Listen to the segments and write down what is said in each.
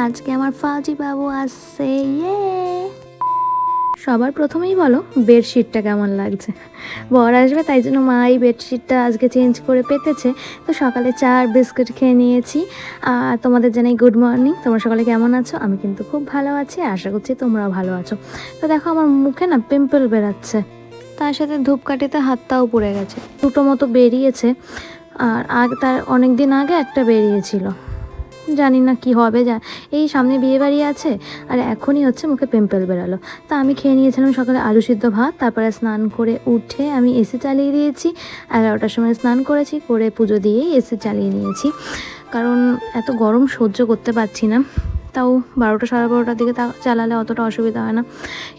আজকে আমার ফাজি বাবু আসছে, ইয়ে। সবার প্রথমেই বলো বেডশিটটা কেমন লাগছে। বর আসবে তাই জন্য মা এই বেডশিটটা আজকে চেঞ্জ করে পেতেছে। তো সকালে চা আর বিস্কুট খেয়ে নিয়েছি। আর তোমাদের জানাই গুড মর্নিং। তোমরা সকালে কেমন আছো? আমি কিন্তু খুব ভালো আছি, আশা করছি তোমরাও ভালো আছো। তো দেখো আমার মুখে না পিম্পল বেরাচ্ছে, তার সাথে ধূপকাঠিতে হাতটাও পুড়ে গেছে, দুটো মতো বেরিয়েছে। আর তার অনেক দিন আগে একটা বেরিয়েছিল, জানি না কি হবে। এই সামনে বিয়ে বাড়ি আছে আর এখনই হচ্ছে মুখে পিম্পল বেরালো। তা আমি খেয়ে নিয়েছিলাম সকালে আলু সিদ্ধ ভাত, তারপরে স্নান করে উঠে আমি এসি চালিয়ে দিয়েছি। 11টার সময় স্নান করেছি, করে পুজো দিয়েই এসি চালিয়ে নিয়েছি, কারণ এত গরম সহ্য করতে পারছি না। তাও 12টা সাড়ে 12টার দিকে চালালে অতটা অসুবিধা হয় না,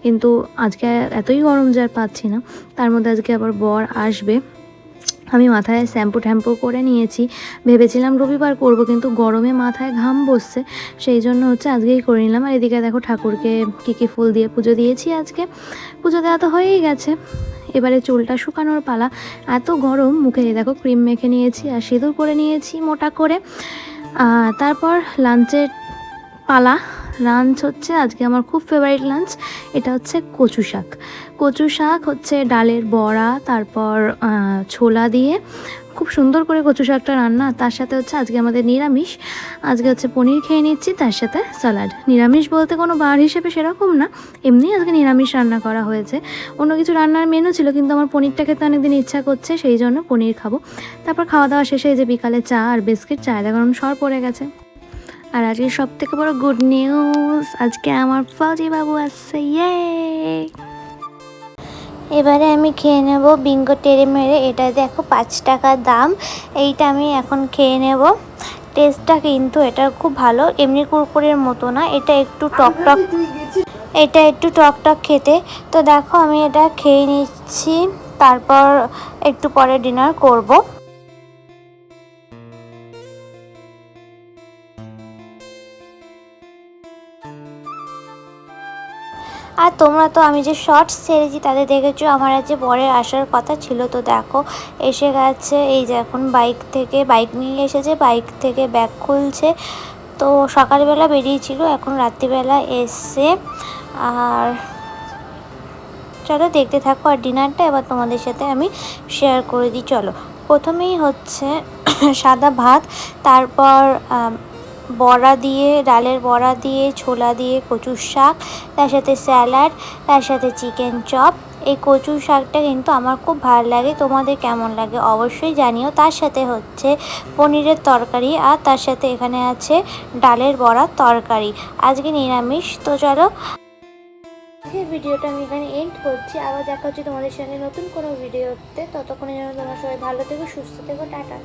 কিন্তু আজকে এতই গরম যে আর পাচ্ছি না। তার মধ্যে আজকে আবার বর আসবে। আমি মাথায় শ্যাম্পু করে নিয়েছি, ভেবেছিলাম রবিবার করব, কিন্তু গরমে মাথায় ঘাম বসছে, সেই জন্য হচ্ছে আজকেই করে নিলাম। আর এদিকে দেখো ঠাকুরকে কী ফুল দিয়ে পুজো দিয়েছি। আজকে পুজো দেওয়া তো হয়েই গেছে, এবারে চুলটা শুকানোর পালা। এত গরম, মুখে দেখো ক্রিম মেখে নিয়েছি আর সিঁদুর করে নিয়েছি মোটা করে। তারপর লাঞ্চের পালা। লাঞ্চ হচ্ছে আজকে আমার খুব ফেভারিট লাঞ্চ, এটা হচ্ছে কচু শাক। কচু শাক হচ্ছে ডালের বড়া, তারপর ছোলা দিয়ে খুব সুন্দর করে কচু শাকটা রান্না। তার সাথে হচ্ছে আজকে আমাদের নিরামিষ, আজকে হচ্ছে পনির খেয়ে নিচ্ছি, তার সাথে স্যালাড। নিরামিষ বলতে কোনো বার হিসেবে সেরকম না, এমনি আজকে নিরামিষ রান্না করা হয়েছে। অন্য কিছু রান্নার মেনু ছিল, কিন্তু আমার পনিরটা খেতে অনেকদিন ইচ্ছা করছে, সেই জন্য পনির খাবো। তারপর খাওয়া দাওয়া শেষে এই যে বিকালে চা আর বিস্কিট, চায়ের গরম সর পড়ে গেছে। আর আজকে সব থেকে বড় গুড নিউজ, আজকে আমার ফাজি বাবু আসছে, ইয়ে। এবারে আমি খেয়ে নেব বিঙ্গো টেরে মেরে। এটা দেখো 5 টাকা দাম, এইটা আমি এখন খেয়ে নেব। টেস্টটা কিন্তু এটা খুব ভালো, এমনি কুরকুরের মতো না, এটা একটু টক খেতে। তো দেখো আমি এটা খেয়ে নিচ্ছি, তারপর একটু পরে ডিনার করব। আর তোমরা তো আমি যে শর্টস ছেড়েছি তাতে দেখেছো আমার আজ বরের আসার কথা ছিল। তো দেখো এসে গেছে, এই যে এখন বাইক নিয়ে এসেছে, বাইক থেকে ব্যাগ খুলছে। তো সকালবেলা বেরিয়েছিল, এখন রাত্রিবেলা এসছে। আর চলো দেখতে থাকো, আর ডিনারটা এবার তোমাদের সাথে আমি শেয়ার করে দিই। চলো, প্রথমেই হচ্ছে সাদা ভাত, তারপর বড়া দিয়ে, ডালের বড়া দিয়ে, ছোলা দিয়ে কচুর শাক, তার সাথে স্যালাড, তার সাথে চিকেন চপ। এই কচুর শাকটা কিন্তু আমার খুব ভালো লাগে, তোমাদের কেমন লাগে অবশ্যই জানিও। তার সাথে হচ্ছে পনিরের তরকারি, আর তার সাথে এখানে আছে ডালের বড়ার তরকারি। আজকে নিরামিষ। তো চলো, ভিডিওটা আমি এখানে এন্ড করছি। আবার দেখা হচ্ছে তোমাদের সঙ্গে নতুন কোনো ভিডিওতে। ততক্ষণে যেন তোমরা সবাই ভালো থেকো, সুস্থ থেকো, টাটা।